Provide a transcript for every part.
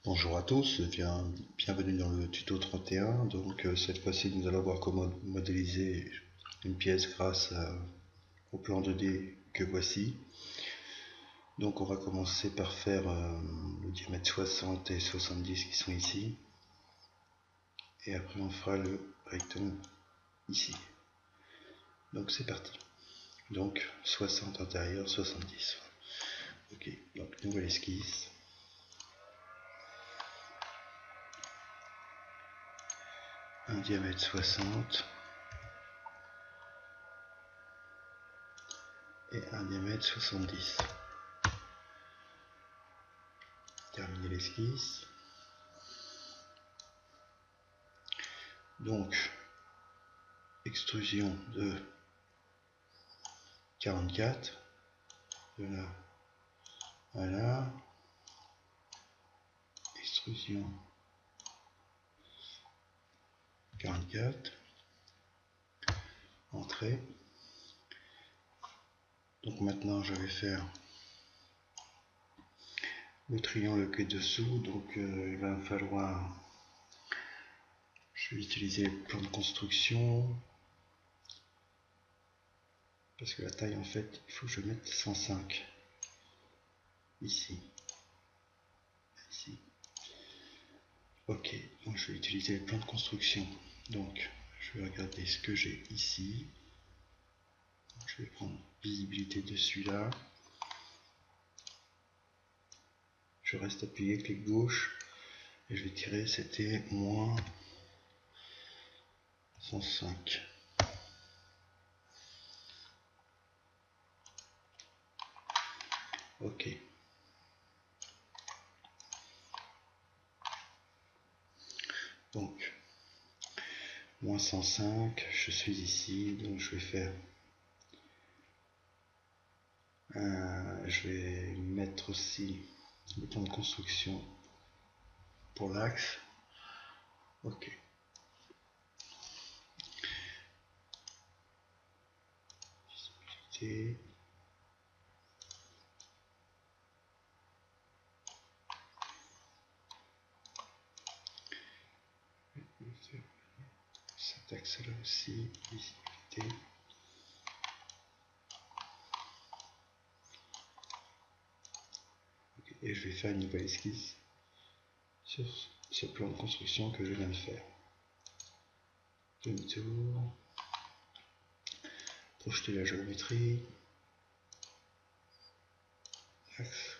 Bonjour à tous, bienvenue dans le tuto 31. Cette fois-ci nous allons voir comment modéliser une pièce grâce au plan 2D que voici. Donc on va commencer par faire le diamètre 60 et 70 qui sont ici. Et après on fera le rectangle ici. Donc c'est parti. Donc 60 intérieur, 70. Ok, donc nouvelle esquisse. Un diamètre 60 et un diamètre 70. Terminer l'esquisse. Donc extrusion de 44 de là à là, extrusion 44, entrée. Donc maintenant je vais faire le triangle qui est dessous. Donc il va me falloir, je vais utiliser le plan de construction parce que la taille en fait il faut que je mette 105 ici. Ok, donc je vais utiliser le plan de construction. Donc je vais regarder ce que j'ai ici. Je vais prendre visibilité de celui-là. Je reste appuyé, clic gauche, et je vais tirer, c'était moins 105. Ok. Donc, moins 105, je suis ici, donc je vais faire... je vais mettre aussi le plan de construction pour l'axe. Ok. Visibilité. Cet axe-là aussi, visibilité. Okay. Et je vais faire une nouvelle esquisse sur ce plan de construction que je viens de faire. Demi-tour. Projeter la géométrie. Axe.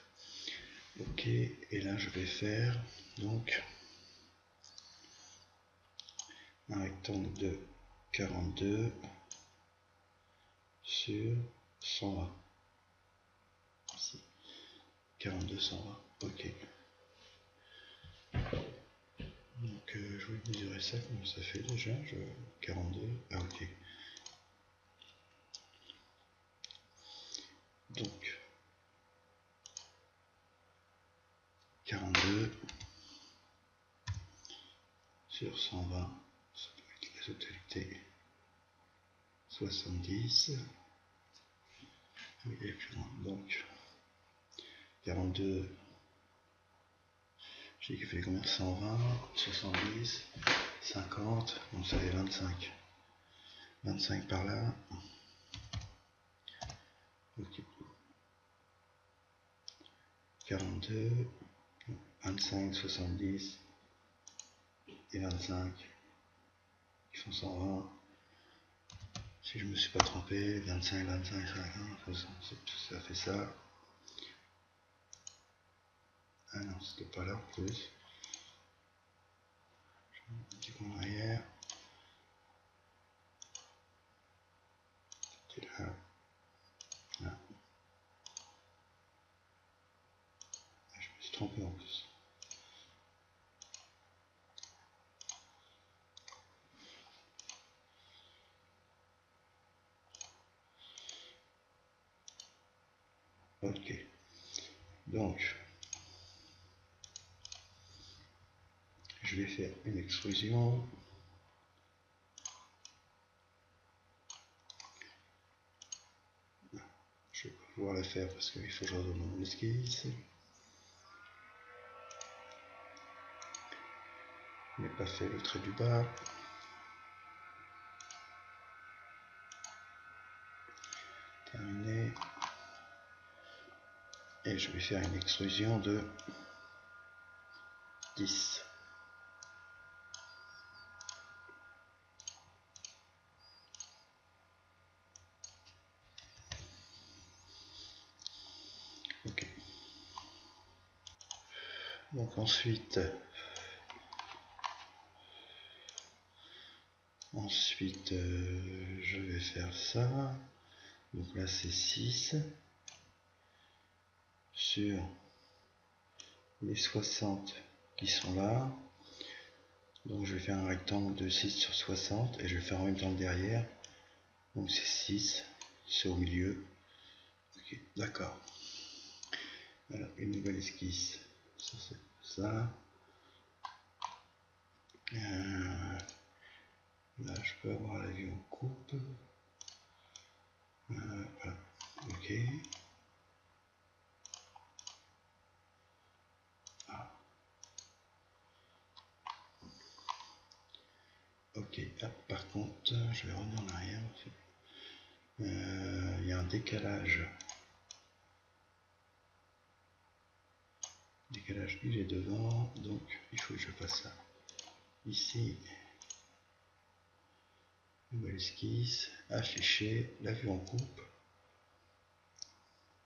Ok, et là je vais faire donc un rectangle de 42 sur 120. Ici. 42, 120. Ok. Donc je vais mesurer ça, comment ça fait déjà. 42. Ah ok. Donc 42 sur 120, ça doit être la totalité. 70. Oui, et plus loin. Donc 42. J'ai dit qu'il fait combien? 120, 70, 50, donc ça fait 25. 25 par là. Ok. 42, 25, 70 et 25 qui font 120. Si je me suis pas trompé, 25, 25, 50, ça fait ça. Ah non, c'était pas là en plus. Je mets un petit coup en arrière. C'était là. Là. Ah, je me suis trompé en plus. Ok. Donc, je vais faire une extrusion. Je vais pas pouvoir la faire parce qu'il faut que je redonne mon esquisse. n'ai pas fait le trait du bas. Terminé. Et je vais faire une extrusion de 10. Ok. Donc ensuite, je vais faire ça. Donc là c'est 6 sur les 60 qui sont là. Donc je vais faire un rectangle de 6 sur 60 et je vais faire en même temps le derrière. Donc c'est 6, c'est au milieu. Ok, d'accord. Alors une nouvelle esquisse. Ça c'est ça. Là je peux avoir la vue en coupe. Voilà. Ok. Ah. Ok. Ah, par contre, je vais revenir en arrière. Il y a un décalage. Décalage, il est devant, donc il faut que je fasse ça. Ici, nouvelle esquisse, afficher, la vue en coupe.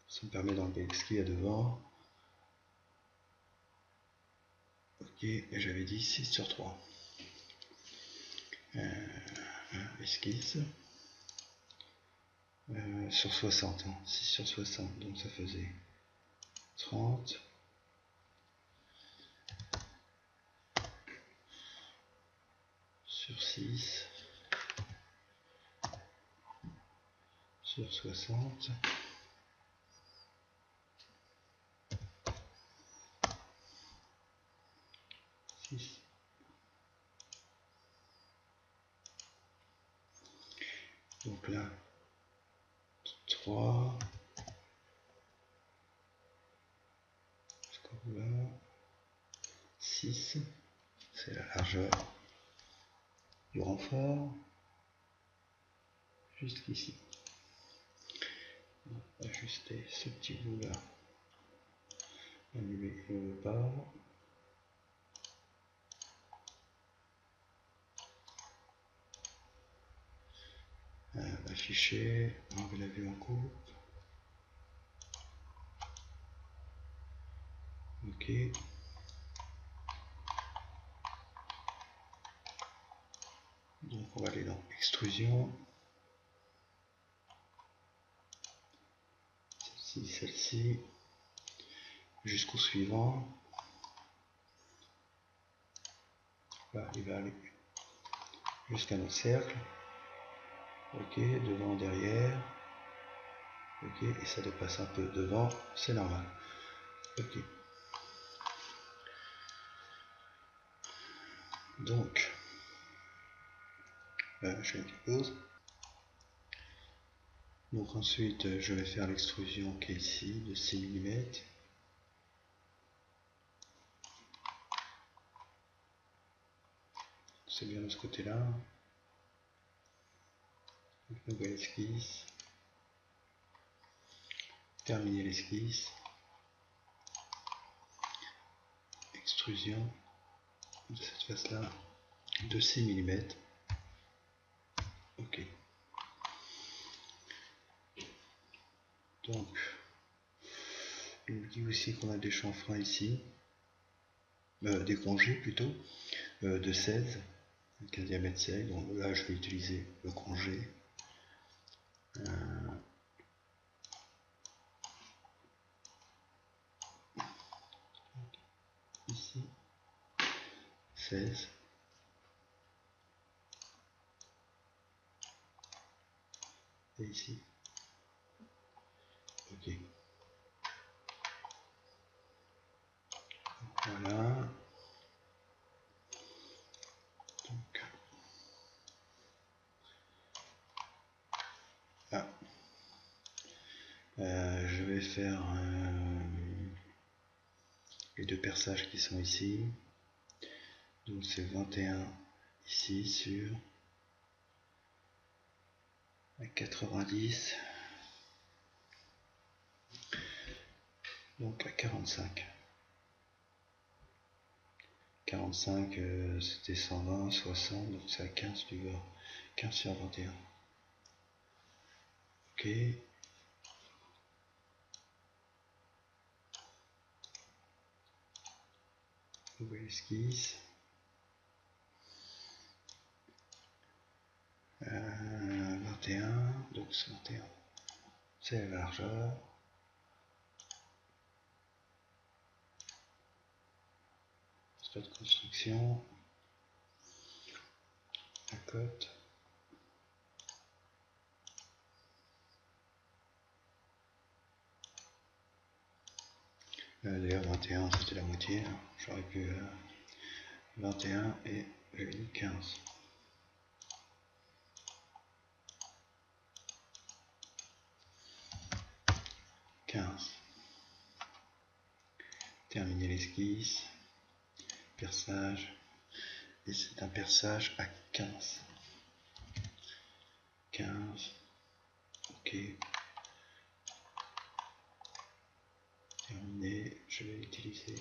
Ça me permet d'enlever ce qu'il y a devant. Ok, et j'avais dit 6 sur 3. Esquisse. Sur 60, hein, 6 sur 60, donc ça faisait 30. Sur 6. Sur 60. 6. Donc là, 3. Là, 6. C'est la largeur du renfort. Jusqu'ici. On va ajuster ce petit bout là. Annuler le bas. Afficher, enlever la vue en coupe. Ok. Donc on va aller dans extrusion. Celle-ci, jusqu'au suivant. Là, il va aller jusqu'à notre cercle. Ok, devant, derrière. Ok, et ça dépasse un peu devant, c'est normal. Ok. Donc, je fais une petite pause. Donc ensuite, je vais faire l'extrusion qui est ici, de 6 mm. C'est bien de ce côté-là. Nouvelle esquisse. Terminer l'esquisse. Extrusion de cette face-là de 6 mm. Ok. Donc, il nous dit aussi qu'on a des chanfreins ici, des congés plutôt, de 16, avec un diamètre 16. Donc là, je vais utiliser le congé. Ici, 16. Et ici. Ok. Voilà. Donc, ah. Je vais faire les deux perçages qui sont ici, Donc c'est 21 ici sur 90, donc à 45. 45 c'était 120, 60, donc c'est à 15 du bord. 15 sur 21. Ok. Nouvelle esquisse. 21, donc c'est 21. C'est la largeur. Stade de construction. La cote. D'ailleurs 21 c'était la moitié. Hein. J'aurais pu 21 et 15. 15. Terminer l'esquisse. Perçage. Et c'est un perçage à 15. 15. Ok. Terminé. Je vais utiliser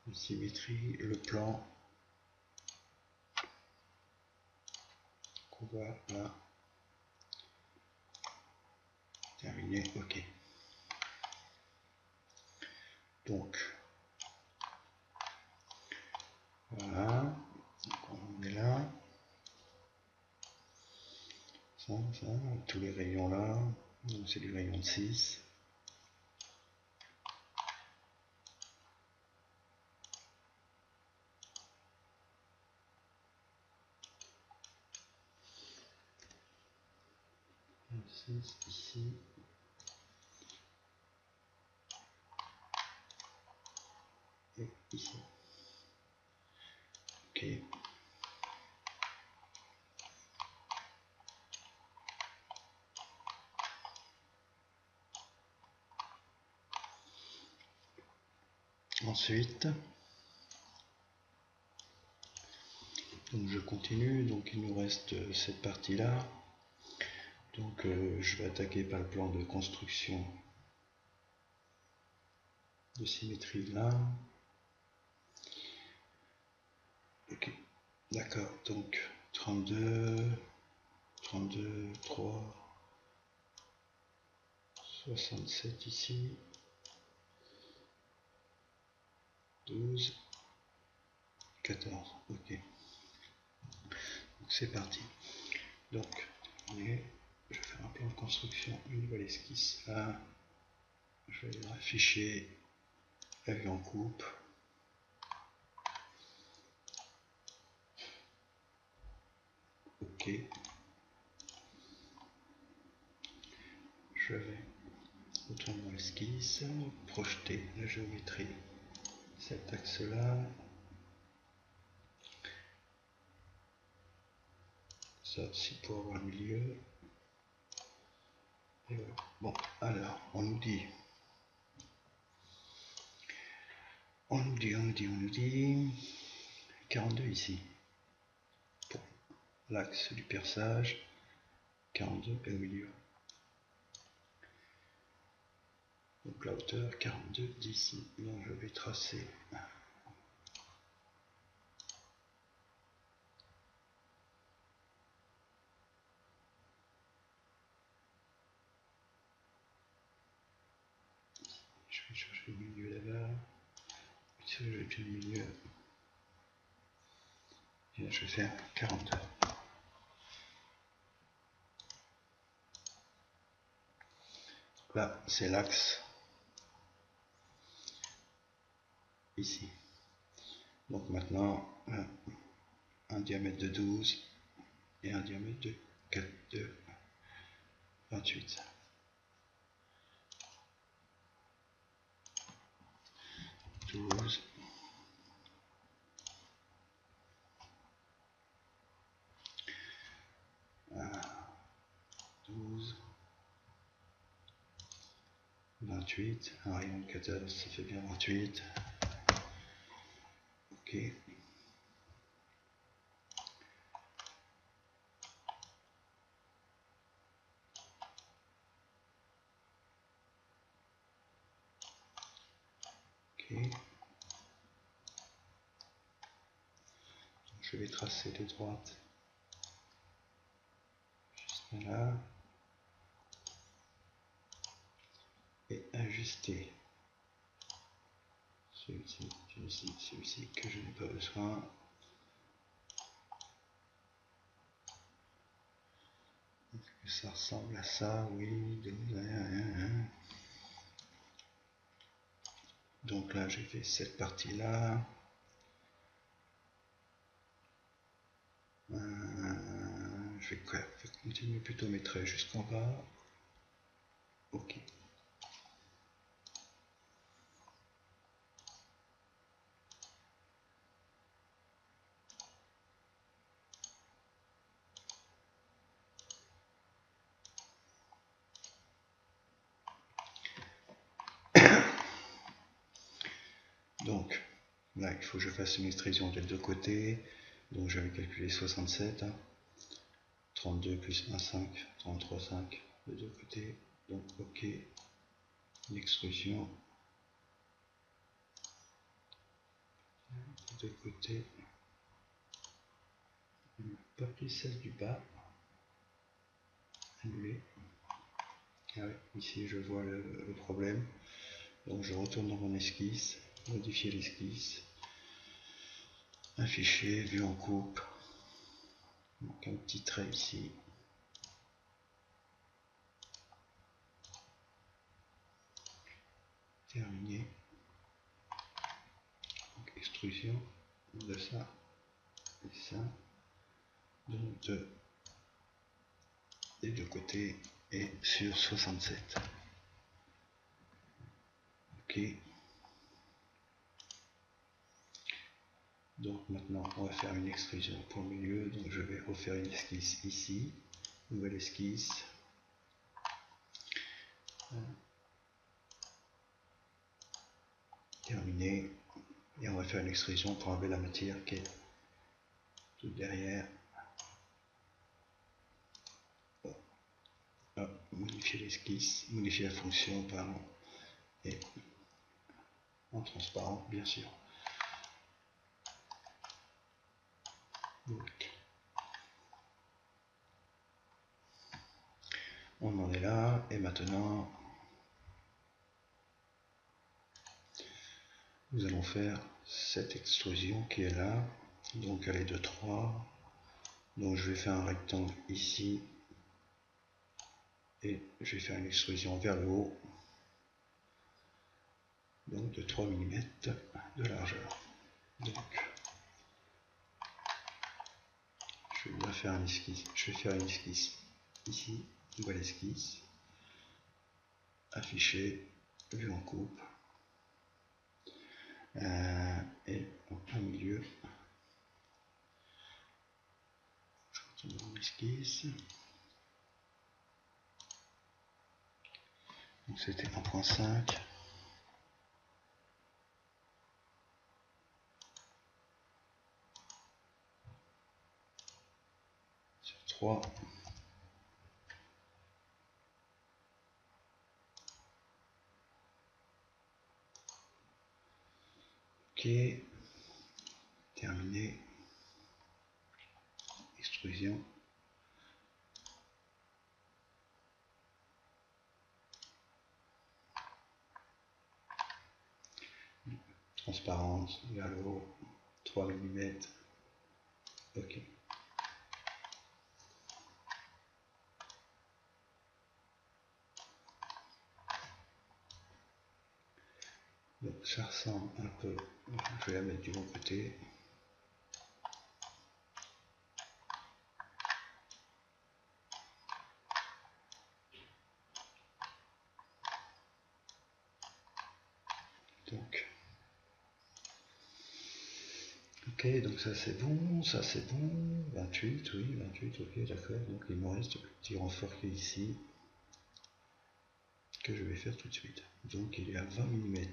une symétrie, le plan qu'on voit là. Terminé. Ok. Donc, voilà. Donc on est là. Ça, tous les rayons là. Donc c'est du rayon de 6. Ici. Et ici. Ok. Ensuite, donc je continue, donc il nous reste cette partie-là. Donc je vais attaquer par le plan de construction de symétrie là. Ok, d'accord, donc 32, 32, 3, 67 ici, 12, 14, ok. Donc c'est parti. Donc, je vais faire un plan de construction, une nouvelle esquisse là. Je vais afficher la vue en coupe. Ok. Je vais retourner dans l'esquisse, projeter la géométrie, cet axe-là. Ça aussi pour avoir le milieu. Et voilà. Bon, alors, on nous dit 42 ici. Pour l'axe du perçage, 42 est au milieu. Donc la hauteur 42 d'ici. Donc je vais tracer je vais chercher le milieu là-bas. Ici j'ai bien le milieu. Et là je vais faire 42. Là c'est l'axe ici. Donc maintenant un diamètre de 12 et un diamètre de 28. 12, 12, 28, un rayon de 14, ça fait bien 28. Ok. je vais tracer des droites juste là et ajuster celui-ci, celui-ci, celui-ci que je n'ai pas besoin. Est-ce que ça ressemble à ça? Oui. Donc là j'ai fait cette partie là. Je vais continuer plutôt mes traits jusqu'en bas. Ok. Donc là il faut que je fasse une extrusion des deux côtés. Donc j'avais calculé 67. 32 plus 1,5, 33,5 de deux côtés. Donc ok. L'extrusion de côté, pas plus celle du bas, annuler. Ah ouais, ici je vois le problème, donc je retourne dans mon esquisse, modifier l'esquisse, afficher, vue en coupe, donc un petit trait ici, terminé, donc extrusion de ça et ça, donc des deux côtés et sur 67. Ok. Donc maintenant on va faire une extrusion pour le milieu, donc je vais refaire une esquisse ici, nouvelle esquisse, terminé, et on va faire une extrusion pour enlever la matière qui est tout derrière. Modifier l'esquisse, modifier la fonction, pardon, et en transparent bien sûr. Donc, on en est là, et maintenant nous allons faire cette extrusion qui est là, donc elle est de 3, donc je vais faire un rectangle ici, et je vais faire une extrusion vers le haut, donc de 3 mm de largeur. Donc je vais faire une esquisse, ici, nouvelle esquisse, afficher, vue en coupe, et en plein milieu, je retourne dans l'esquisse, donc c'était 1.5, sur 3, ok, terminé, extrusion, transparence vers le haut, 3 mm, ok. Donc ça ressemble un peu, je vais la mettre du bon côté. Donc, ok, donc ça c'est bon, 28, oui, 28, ok, d'accord, donc il me reste le petit renfort qui est ici, que je vais faire tout de suite. Donc il est à 20 mm,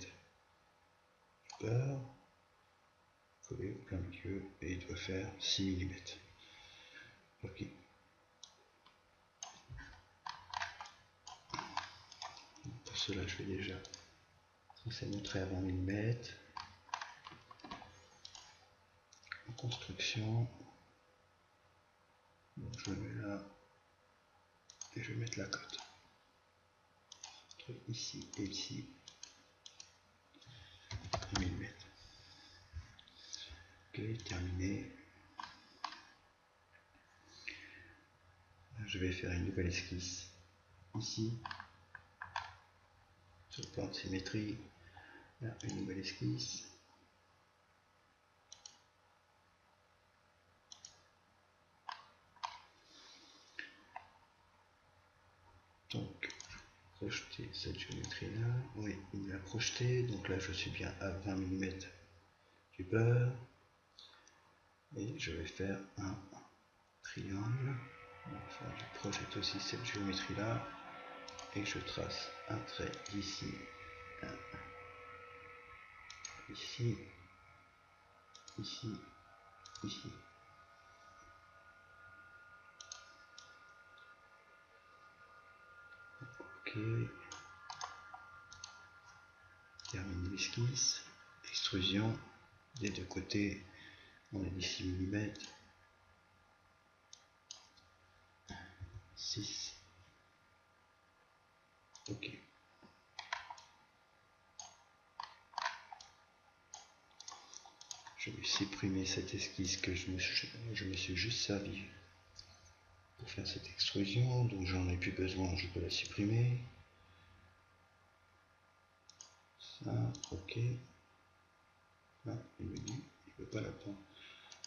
collé au plein milieu, et il doit faire 6 mm. Ok. Pour cela, je vais déjà tracer mon trait à 20 mm. Donc construction. Donc je le mets là et je vais mettre la cote entre ici et ici, 1 mm. Ok, terminé. Je vais faire une nouvelle esquisse ici sur le plan de symétrie. Là, une nouvelle esquisse. Donc, projeter cette géométrie là. Oui, il l'a projeté. Donc là, je suis bien à 20 mm du beurre. Et je vais faire un triangle. Enfin, je projette aussi cette géométrie là. Et je trace un trait ici, ici, ici, ici. Ok. Termine l'esquisse. Extrusion des deux côtés. On a dit 6 mm. 6. Ok. Je vais supprimer cette esquisse que je me suis juste servi pour faire cette extrusion, donc j'en ai plus besoin, je peux la supprimer. Ça, ok. Là, il me dit, il ne veut pas la prendre.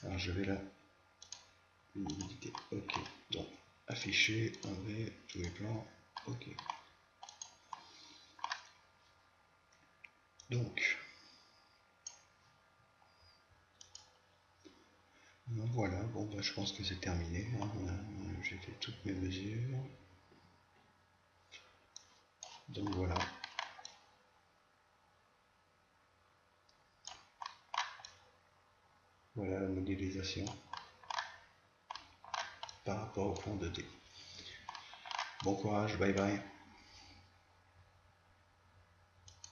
Alors je vais la humidité. Ok. Donc, afficher, enlever tous les plans. Ok. Donc, voilà, bon bah, je pense que c'est terminé, hein. J'ai fait toutes mes mesures. Donc voilà. Voilà la modélisation par rapport au plan 2D. Bon courage, bye bye.